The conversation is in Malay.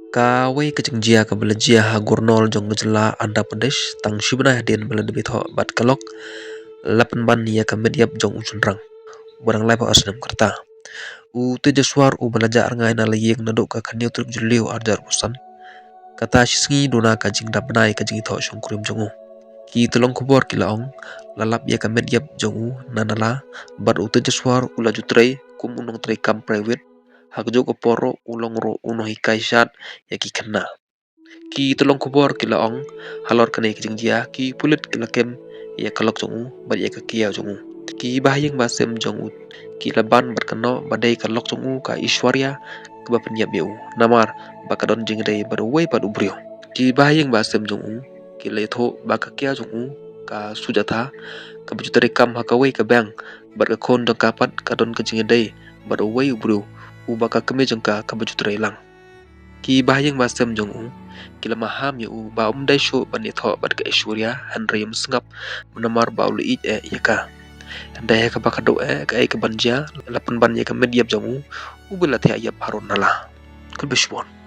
Kawai kejengjia ka belajia ha gurnol jong ngejela Andhra Pradesh tang shibna den beladebit ho bat kalok lapan ban ya ka medyap jong ujunrang barang lai pa asnam kerta u tejaswar u belajar ngai na layek nadok ka kanyo truk juliu arjar usan kata shisngi dona ka jing dapnai ka jing tho shong kurim jongu ki tolong kubor ki laong lalap ya ka medyap jongu nanala bat u tejaswar u laju trei kum unong trei kam private hakjo ko poro ulong ro uno hikai shat ya ki kena ki tolong kubor ki laong halor kanai ki jingjia ki pulit ki lakem ya kalok jongu bat ya ka kia jongu ki bahayeng basem jongu ki laban bat kano badai kalok jongu ka Ishwarya ke bapenyap yau namar bakadon jingdei barwai pad ubrio ki bahayeng basem jongu ki letho bakakia jongu ka Sujatha ka bajutari kam hakawai ka bang bat ka kon dong kapat kadon ka jingdei barwai ubrio ubaka keme jengka ka bajutari lang ki bahayeng basem jongu kila maham ya u ba dai sho bani tho bat ka Ishwarya hanrem sengap menamar ba uli yaka andai ka bakado ka ka banja lapan ban ya ka medyap jongu ubela te ayap harun nala kulbishwon